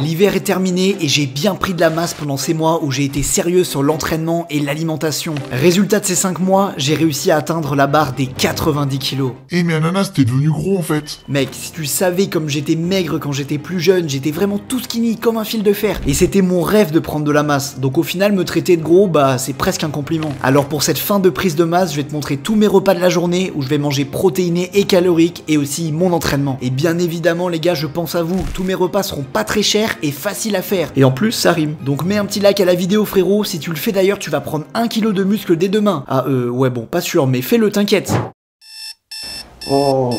L'hiver est terminé et j'ai bien pris de la masse pendant ces mois où j'ai été sérieux sur l'entraînement et l'alimentation. Résultat de ces 5 mois, j'ai réussi à atteindre la barre des 90 kilos. Eh mais Ananas, t'es devenu gros en fait. Mec, si tu savais comme j'étais maigre quand j'étais plus jeune, j'étais vraiment tout skinny comme un fil de fer. Et c'était mon rêve de prendre de la masse. Donc au final, me traiter de gros, bah c'est presque un compliment. Alors pour cette fin de prise de masse, je vais te montrer tous mes repas de la journée où je vais manger protéiné et calorique et aussi mon entraînement. Et bien évidemment les gars, je pense à vous, tous mes repas seront pas très chers et faciles à faire. Et en plus, ça rime. Donc mets un petit like à la vidéo frérot, si tu le fais d'ailleurs, tu vas prendre 1 kg de muscle dès demain. Ah ouais bon, pas sûr, mais fais-le, t'inquiète. Oh.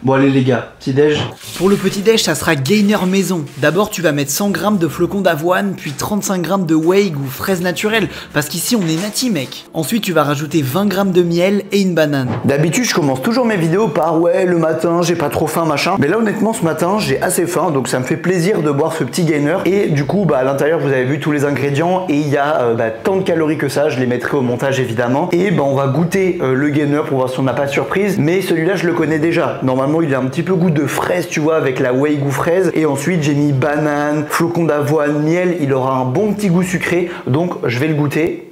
Bon allez les gars, petit déj. Pour le petit déj, ça sera gainer maison. D'abord tu vas mettre 100 g de flocons d'avoine, puis 35 g de whey ou fraises naturelles, parce qu'ici on est nati mec. Ensuite tu vas rajouter 20 g de miel et une banane. D'habitude je commence toujours mes vidéos par ouais le matin j'ai pas trop faim machin, mais là honnêtement ce matin j'ai assez faim, donc ça me fait plaisir de boire ce petit gainer. Et du coup bah à l'intérieur vous avez vu tous les ingrédients et il y a tant de calories que ça, je les mettrai au montage évidemment. Et bah on va goûter le gainer pour voir si on n'a pas de surprise, mais celui-là je le connais déjà. Normalement il a un petit peu goût de fraise, tu vois, avec la whey goût fraise. Et ensuite, j'ai mis banane, flocon d'avoine, miel. Il aura un bon petit goût sucré. Donc, je vais le goûter.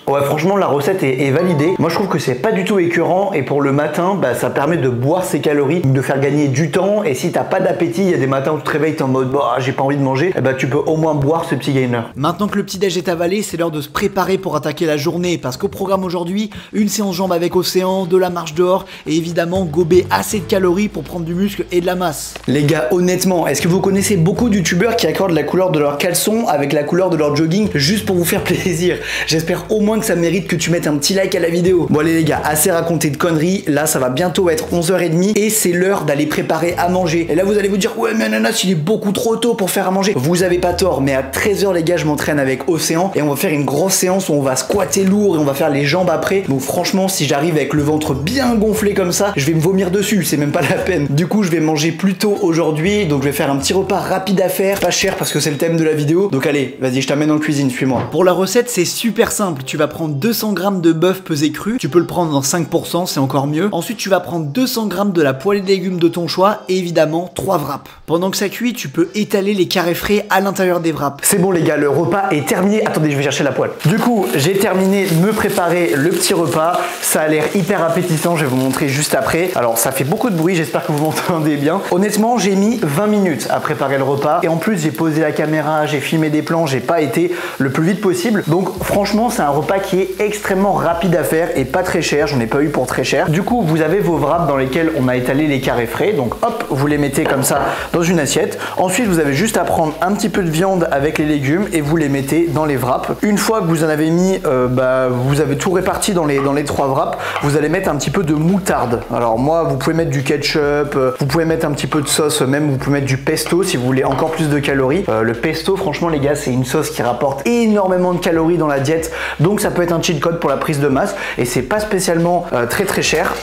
Ouais, franchement, la recette est validée. Moi, je trouve que c'est pas du tout écœurant. Et pour le matin, bah, ça permet de boire ses calories, de faire gagner du temps. Et si t'as pas d'appétit, il y a des matins où tu te réveilles, t'es en mode bah, j'ai pas envie de manger, et bah, tu peux au moins boire ce petit gainer. Maintenant que le petit déj est avalé, c'est l'heure de se préparer pour attaquer la journée. Parce qu'au programme aujourd'hui, une séance jambes avec Océan, de la marche dehors et évidemment gober assez de calories pour prendre du muscle et de la masse. Les gars, honnêtement, est-ce que vous connaissez beaucoup de youtubeurs qui accordent la couleur de leur caleçon avec la couleur de leur jogging juste pour vous faire plaisir? J'espère au moins que ça mérite que tu mettes un petit like à la vidéo. Bon allez les gars, assez raconté de conneries, là ça va bientôt être 11h30 et c'est l'heure d'aller préparer à manger. Et là vous allez vous dire ouais mais Ananas il est beaucoup trop tôt pour faire à manger. Vous avez pas tort, mais à 13h les gars je m'entraîne avec Océan et on va faire une grosse séance où on va squatter lourd et on va faire les jambes après. Donc franchement si j'arrive avec le ventre bien gonflé comme ça, je vais me vomir dessus, c'est même pas la peine. Du coup je vais manger plus tôt aujourd'hui, donc je vais faire un petit repas rapide à faire, pas cher parce que c'est le thème de la vidéo. Donc allez, vas-y je t'amène en cuisine, suis-moi. Pour la recette c'est super simple, tu vas prendre 200 g de bœuf pesé cru, tu peux le prendre dans 5%, c'est encore mieux. Ensuite tu vas prendre 200 g de la poêlée de légumes de ton choix et évidemment 3 wraps. Pendant que ça cuit, tu peux étaler les carrés frais à l'intérieur des wraps. C'est bon les gars, le repas est terminé. Attendez, je vais chercher la poêle. Du coup, j'ai terminé de me préparer le petit repas. Ça a l'air hyper appétissant, je vais vous montrer juste après. Alors ça fait beaucoup de bruit, j'espère que vous m'entendez bien. Honnêtement, j'ai mis 20 minutes à préparer le repas et en plus j'ai posé la caméra, j'ai filmé des plans, j'ai pas été le plus vite possible. Donc franchement, c'est un repas qui est extrêmement rapide à faire et pas très cher, j'en ai pas eu pour très cher. Du coup vous avez vos wraps dans lesquels on a étalé les carrés frais, donc hop vous les mettez comme ça dans une assiette. Ensuite vous avez juste à prendre un petit peu de viande avec les légumes et vous les mettez dans les wraps. Une fois que vous en avez mis, vous avez tout réparti dans les 3 wraps, vous allez mettre un petit peu de moutarde. Alors moi vous pouvez mettre du ketchup, vous pouvez mettre un petit peu de sauce, même vous pouvez mettre du pesto si vous voulez encore plus de calories. Le pesto franchement les gars c'est une sauce qui rapporte énormément de calories dans la diète, donc ça peut être un cheat code pour la prise de masse et c'est pas spécialement très cher.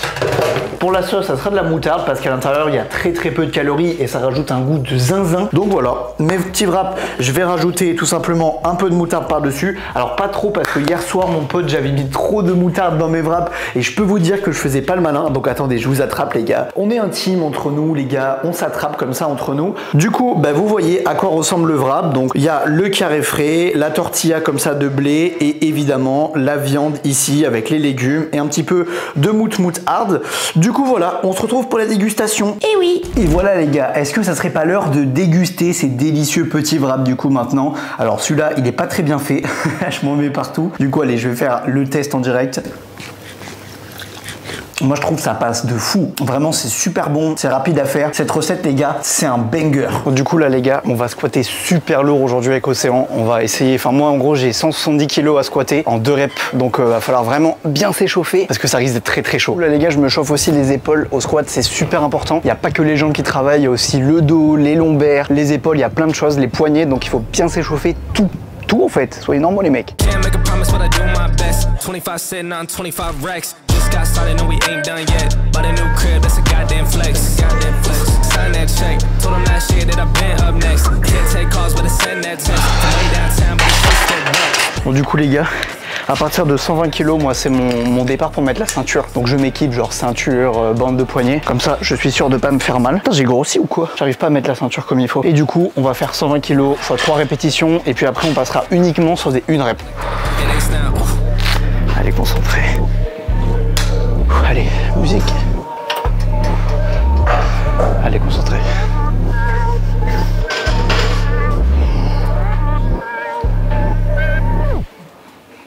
Pour la sauce ça sera de la moutarde parce qu'à l'intérieur il y a très peu de calories et ça rajoute un goût de zinzin. Donc voilà, mes petits wraps, je vais rajouter tout simplement un peu de moutarde par dessus. Alors pas trop parce que hier soir mon pote j'avais mis trop de moutarde dans mes wraps et je peux vous dire que je faisais pas le malin. Donc attendez, je vous attrape les gars. On est intime entre nous les gars, on s'attrape comme ça entre nous. Du coup vous voyez à quoi ressemble le wrap. Donc il y a le carré frais, la tortilla comme ça de blé et évidemment la viande ici avec les légumes et un petit peu de moutarde. Du coup voilà, on se retrouve pour la dégustation. Et oui. Et voilà les gars, est-ce que ça serait pas l'heure de déguster ces délicieux petits wraps du coup maintenant? Alors celui-là il est pas très bien fait, je m'en mets partout. Du coup allez, je vais faire le test en direct. Moi je trouve que ça passe de fou, vraiment c'est super bon, c'est rapide à faire. Cette recette les gars, c'est un banger. Du coup là les gars, on va squatter super lourd aujourd'hui avec Océan. On va essayer, enfin moi en gros j'ai 170 kg à squatter en 2 reps. Donc va falloir vraiment bien s'échauffer parce que ça risque d'être très chaud. Là les gars, je me chauffe aussi les épaules au squat, c'est super important. Il n'y a pas que les jambes qui travaillent, il y a aussi le dos, les lombaires, les épaules, il y a plein de choses, les poignets, donc il faut bien s'échauffer tout en fait. Soyez normaux les mecs. Got started and we ain't done yet. But a new crib, that's a goddamn flex. Sign that check. Told them last year that I've been up next. Can't take calls, but I send that text. Way downtown, but it's just that. Bon, du coup, les gars, À partir de 120 kg, moi c'est mon départ pour mettre la ceinture. Donc je m'équipe genre ceinture, bande de poignet. Comme ça, je suis sûr de pas me faire mal. Putain, j'ai grossi ou quoi? J'arrive pas à mettre la ceinture comme il faut. Et du coup, on va faire 120 kg x 3 répétitions. Et puis après, on passera uniquement sur des 1 rep. Allez, concentré. Allez, musique. Allez, concentré.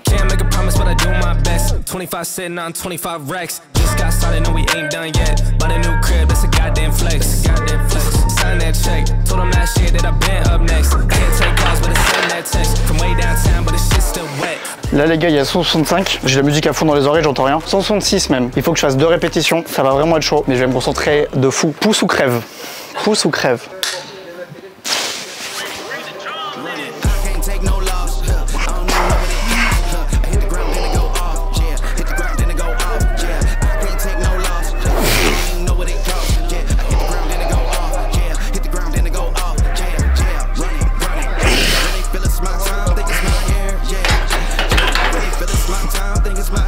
Can't make a promise, but I do my best. 25 sitting on 25 racks. Just got started, no, we ain't done yet. Bought a new crib, it's a goddamn flex. Sign that check. Told them last year that I've been up next. Can't take calls, but it's send that text. From way downtown, but it's shit still wet. Là les gars, il y a 165, j'ai la musique à fond dans les oreilles, j'entends rien. 166 même, il faut que je fasse 2 répétitions, ça va vraiment être chaud, mais je vais me concentrer de fou. Pousse ou crève. Pousse ou crève.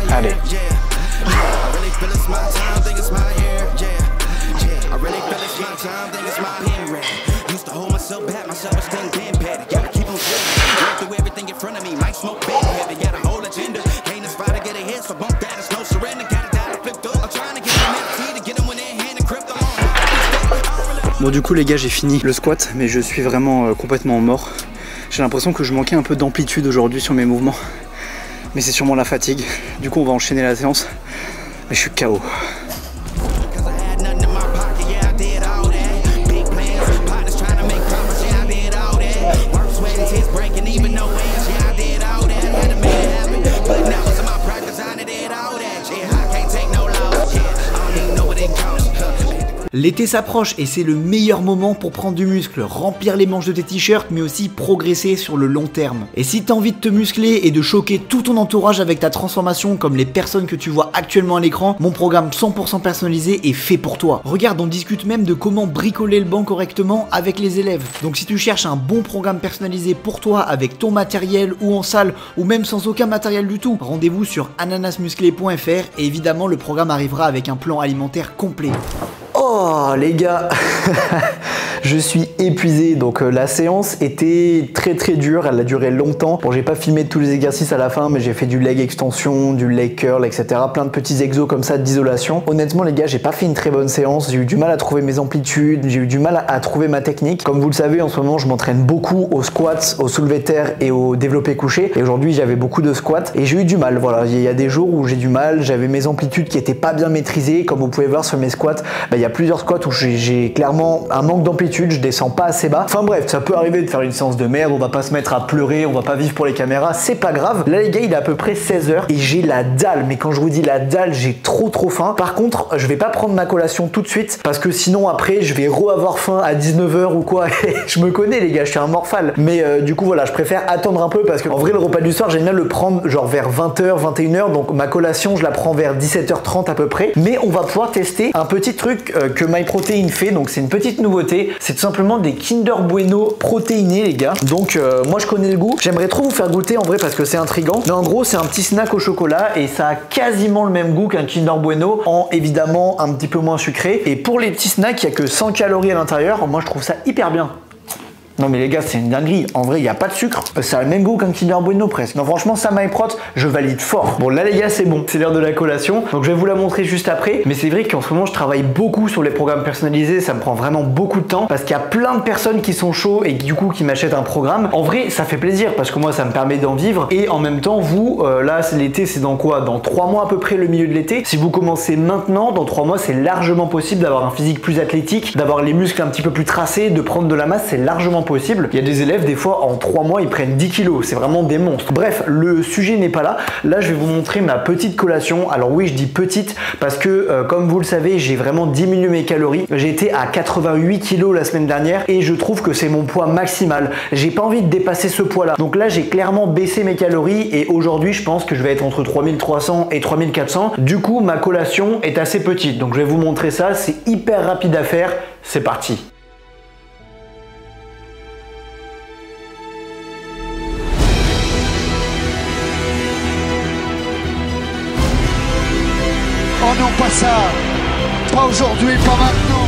Allez. Bon du coup les gars, j'ai fini le squat, mais je suis vraiment complètement mort. J'ai l'impression que je manquais un peu d'amplitude aujourd'hui sur mes mouvements. Mais c'est sûrement la fatigue. Du coup on va enchaîner la séance. Mais je suis KO. L'été s'approche et c'est le meilleur moment pour prendre du muscle, remplir les manches de tes t-shirts mais aussi progresser sur le long terme. Et si t'as envie de te muscler et de choquer tout ton entourage avec ta transformation comme les personnes que tu vois actuellement à l'écran, mon programme 100% personnalisé est fait pour toi. Regarde, on discute même de comment bricoler le banc correctement avec les élèves. Donc si tu cherches un bon programme personnalisé pour toi avec ton matériel ou en salle ou même sans aucun matériel du tout, rendez-vous sur ananasmusclé.fr et évidemment le programme arrivera avec un plan alimentaire complet. Oh les gars, je suis épuisé, donc la séance était très dure, elle a duré longtemps. Bon, j'ai pas filmé tous les exercices à la fin, mais j'ai fait du leg extension, du leg curl, etc. Plein de petits exos comme ça d'isolation. Honnêtement les gars, j'ai pas fait une très bonne séance, j'ai eu du mal à trouver mes amplitudes, j'ai eu du mal à trouver ma technique. Comme vous le savez, en ce moment je m'entraîne beaucoup aux squats, au soulevé de terre et au développé couché. Et aujourd'hui j'avais beaucoup de squats et j'ai eu du mal, voilà. Il y a des jours où j'ai du mal, j'avais mes amplitudes qui étaient pas bien maîtrisées. Comme vous pouvez voir sur mes squats, il y a plusieurs squats où j'ai clairement un manque d'amplitude, je descends pas assez bas. Enfin bref, ça peut arriver de faire une séance de merde, on va pas se mettre à pleurer, on va pas vivre pour les caméras, c'est pas grave. Là les gars, il est à peu près 16h et j'ai la dalle, mais quand je vous dis la dalle, j'ai trop faim. Par contre, je vais pas prendre ma collation tout de suite parce que sinon après, je vais avoir faim à 19h ou quoi. Je me connais les gars, je suis un morphale. Mais du coup voilà, je préfère attendre un peu parce que en vrai le repas du soir, j'aime bien le prendre genre vers 20h, 21h, donc ma collation, je la prends vers 17h30 à peu près. Mais on va pouvoir tester un petit truc que MyProtein fait, donc c'est une petite nouveauté, c'est tout simplement des Kinder Bueno protéinés les gars. Donc moi je connais le goût, j'aimerais trop vous faire goûter en vrai parce que c'est intriguant, mais en gros c'est un petit snack au chocolat et ça a quasiment le même goût qu'un Kinder Bueno, en évidemment un petit peu moins sucré. Et pour les petits snacks, il n'y a que 100 calories à l'intérieur, moi je trouve ça hyper bien. Non mais les gars, c'est une dinguerie. En vrai, il n'y a pas de sucre. Ça a le même goût qu'un Kinder Bueno presque. Non franchement, ça MyProt, je valide fort. Bon là les gars, c'est bon. C'est l'heure de la collation. Donc je vais vous la montrer juste après. Mais c'est vrai qu'en ce moment, je travaille beaucoup sur les programmes personnalisés. Ça me prend vraiment beaucoup de temps parce qu'il y a plein de personnes qui sont chauds et du coup qui m'achètent un programme. En vrai, ça fait plaisir parce que moi, ça me permet d'en vivre. Et en même temps, vous, là, l'été, c'est dans quoi? Dans 3 mois à peu près, le milieu de l'été. Si vous commencez maintenant, dans 3 mois, c'est largement possible d'avoir un physique plus athlétique, d'avoir les muscles un petit peu plus tracés, de prendre de la masse, c'est largement possible. Il y a des élèves, des fois, en 3 mois, ils prennent 10 kilos. C'est vraiment des monstres. Bref, le sujet n'est pas là. Là, je vais vous montrer ma petite collation. Alors oui, je dis petite parce que, comme vous le savez, j'ai vraiment diminué mes calories. J'ai été à 88 kilos la semaine dernière et je trouve que c'est mon poids maximal. J'ai pas envie de dépasser ce poids-là. Donc là, j'ai clairement baissé mes calories et aujourd'hui, je pense que je vais être entre 3300 et 3400. Du coup, ma collation est assez petite. Donc je vais vous montrer ça. C'est hyper rapide à faire. C'est parti. Pas aujourd'hui, pas maintenant.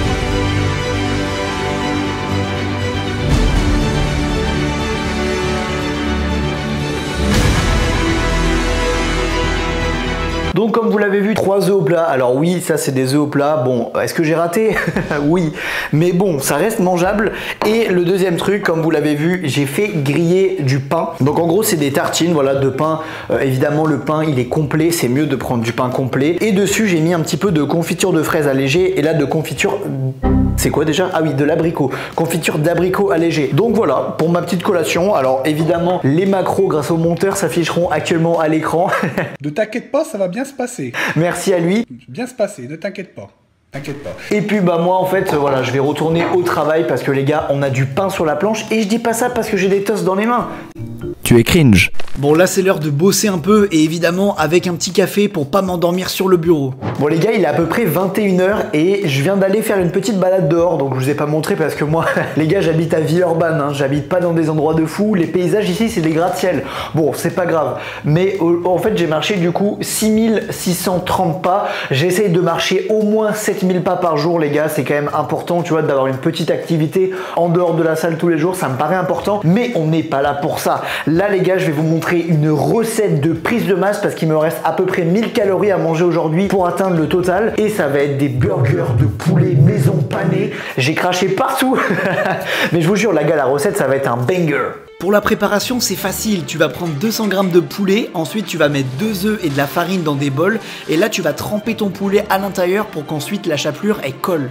Donc comme vous l'avez vu, 3 œufs au plat. Alors oui, ça c'est des œufs au plat. Bon, est-ce que j'ai raté? Oui, mais bon, ça reste mangeable. Et le deuxième truc, comme vous l'avez vu, j'ai fait griller du pain. Donc en gros, c'est des tartines, voilà, de pain. Évidemment, le pain, il est complet. C'est mieux de prendre du pain complet. Et dessus, j'ai mis un petit peu de confiture de fraises allégée. Et là, de confiture... C'est quoi déjà? Ah oui, de l'abricot. Confiture d'abricot allégé. Donc voilà, pour ma petite collation. Alors évidemment, les macros, grâce au monteur, s'afficheront actuellement à l'écran. Ne t'inquiète pas, ça va bien se passer. Merci à lui. Bien se passer, ne t'inquiète pas. T'inquiète pas. Et puis bah moi en fait voilà, je vais retourner au travail parce que les gars, on a du pain sur la planche et je dis pas ça parce que j'ai des toasts dans les mains. Tu es cringe. Bon là c'est l'heure de bosser un peu et évidemment avec un petit café pour pas m'endormir sur le bureau. Bon les gars, il est à peu près 21 h et je viens d'aller faire une petite balade dehors, donc je vous ai pas montré parce que moi les gars, j'habite à Villeurbanne, hein, j'habite pas dans des endroits de fou, les paysages ici c'est des gratte-ciel. Bon c'est pas grave, mais en fait j'ai marché du coup 6630 pas, j'essaye de marcher au moins 7000 pas par jour les gars, c'est quand même important tu vois d'avoir une petite activité en dehors de la salle tous les jours, ça me paraît important, mais on n'est pas là pour ça. Là les gars, je vais vous montrer une recette de prise de masse parce qu'il me reste à peu près 1000 calories à manger aujourd'hui pour atteindre le total et ça va être des burgers de poulet maison panés. J'ai craché partout mais je vous jure, la gars, la recette ça va être un banger. Pour la préparation, c'est facile. Tu vas prendre 200 g de poulet, ensuite tu vas mettre 2 œufs et de la farine dans des bols et là tu vas tremper ton poulet à l'intérieur pour qu'ensuite la chapelure elle colle.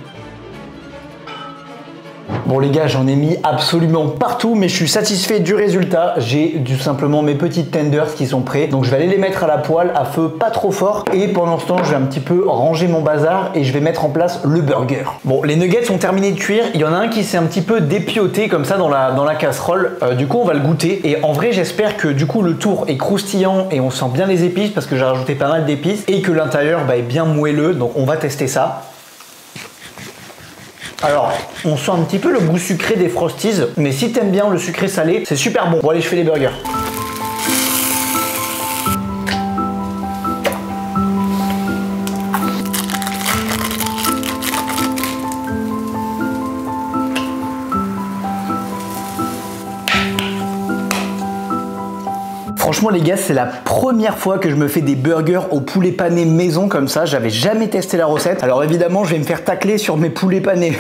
Bon les gars, j'en ai mis absolument partout, mais je suis satisfait du résultat. J'ai tout simplement mes petites tenders qui sont prêts. Donc je vais aller les mettre à la poêle à feu pas trop fort. Et pendant ce temps, je vais un petit peu ranger mon bazar et je vais mettre en place le burger. Bon, les nuggets sont terminés de cuire. Il y en a un qui s'est un petit peu dépioté comme ça dans la casserole. Du coup, on va le goûter. Et en vrai, j'espère que du coup, le tour est croustillant et on sent bien les épices parce que j'ai rajouté pas mal d'épices et que l'intérieur est bien moelleux. Donc on va tester ça. Alors, on sent un petit peu le goût sucré des Frosties, mais si t'aimes bien le sucré salé, c'est super bon. Bon allez, je fais les burgers. Franchement les gars, c'est la première fois que je me fais des burgers au poulet pané maison comme ça. J'avais jamais testé la recette. Alors évidemment, je vais me faire tacler sur mes poulets panés.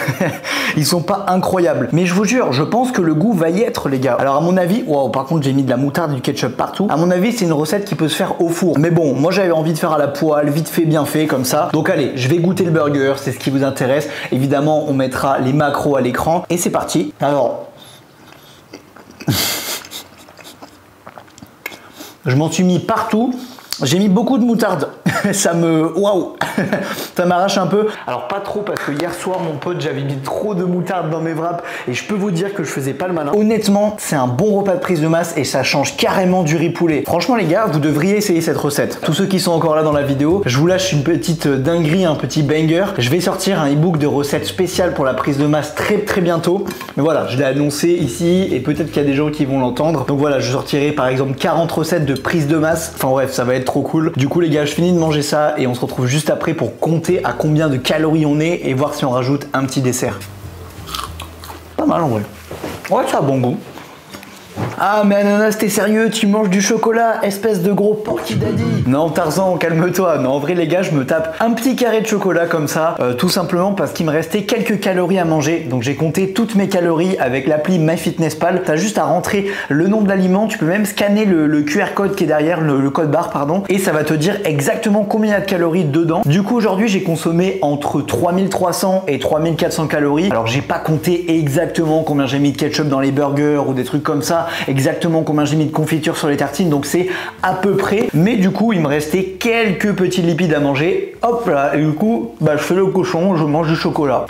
Ils sont pas incroyables. Mais je vous jure, je pense que le goût va y être les gars. Alors à mon avis, wow, par contre j'ai mis de la moutarde et du ketchup partout. À mon avis, c'est une recette qui peut se faire au four. Mais bon, moi j'avais envie de faire à la poêle, vite fait, bien fait, comme ça. Donc allez, je vais goûter le burger, c'est ce qui vous intéresse. Évidemment, on mettra les macros à l'écran. Et c'est parti. Alors... je m'en suis mis partout. J'ai mis beaucoup de moutarde. Ça me... waouh. Ça m'arrache un peu. Alors pas trop parce que hier soir, mon pote, j'avais mis trop de moutarde dans mes wraps et je peux vous dire que je faisais pas le malin. Honnêtement, c'est un bon repas de prise de masse et ça change carrément du riz poulet. Franchement les gars, vous devriez essayer cette recette. Tous ceux qui sont encore là dans la vidéo, je vous lâche une petite dinguerie, un petit banger. Je vais sortir un e-book de recettes spéciales pour la prise de masse très bientôt. Mais voilà, je l'ai annoncé ici et peut-être qu'il y a des gens qui vont l'entendre. Donc voilà, je sortirai par exemple 40 recettes de prise de masse. Enfin bref, ça va être trop cool. Du coup les gars, je finis de manger ça et on se retrouve juste après pour compter à combien de calories on est et voir si on rajoute un petit dessert. Pas mal en vrai. Ouais, ça a bon goût. Ah mais Ananas, t'es sérieux? Tu manges du chocolat, espèce de gros porky daddy? Non Tarzan, calme-toi. Non, en vrai les gars, je me tape un petit carré de chocolat comme ça, tout simplement parce qu'il me restait quelques calories à manger. Donc j'ai compté toutes mes calories avec l'appli MyFitnessPal. T'as juste à rentrer le nom de l'aliment, tu peux même scanner le QR code qui est derrière, le code barre pardon, et ça va te dire exactement combien il y a de calories dedans. Du coup aujourd'hui j'ai consommé entre 3300 et 3400 calories. Alors j'ai pas compté exactement combien j'ai mis de ketchup dans les burgers ou des trucs comme ça, exactement combien j'ai mis de confiture sur les tartines, donc c'est à peu près, mais du coup il me restait quelques petits lipides à manger. Hop là, et du coup bah, je fais le cochon, je mange du chocolat.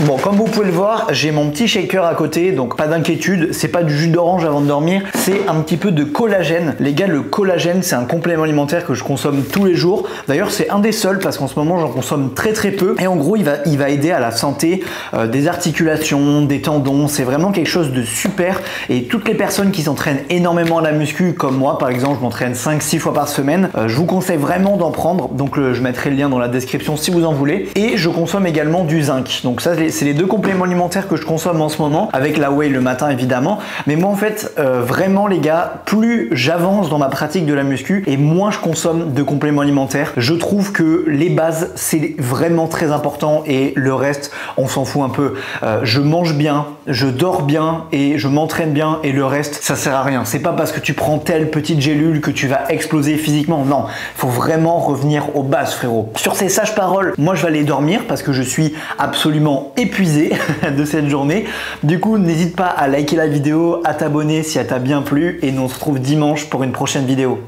Bon, comme vous pouvez le voir, j'ai mon petit shaker à côté, donc pas d'inquiétude, c'est pas du jus d'orange avant de dormir, c'est un petit peu de collagène. Les gars, le collagène, c'est un complément alimentaire que je consomme tous les jours. D'ailleurs, c'est un des seuls parce qu'en ce moment, j'en consomme très peu. Et en gros, il va aider à la santé des articulations, des tendons. C'est vraiment quelque chose de super. Et toutes les personnes qui s'entraînent énormément à la muscu, comme moi, par exemple, je m'entraîne 5-6 fois par semaine, je vous conseille vraiment d'en prendre. Donc, je mettrai le lien dans la description si vous en voulez. Et je consomme également du zinc. Donc ça, c'est les deux compléments alimentaires que je consomme en ce moment, avec la whey le matin évidemment. Mais moi en fait, vraiment les gars, plus j'avance dans ma pratique de la muscu et moins je consomme de compléments alimentaires. Je trouve que les bases, c'est vraiment très important et le reste, on s'en fout un peu. Je mange bien, je dors bien et je m'entraîne bien et le reste, ça sert à rien. C'est pas parce que tu prends telle petite gélule que tu vas exploser physiquement. Non, faut vraiment revenir aux bases, frérot. Sur ces sages paroles, moi je vais aller dormir parce que je suis absolument épuisé de cette journée. Du coup, n'hésite pas à liker la vidéo, à t'abonner si elle t'a bien plu et nous on se retrouve dimanche pour une prochaine vidéo.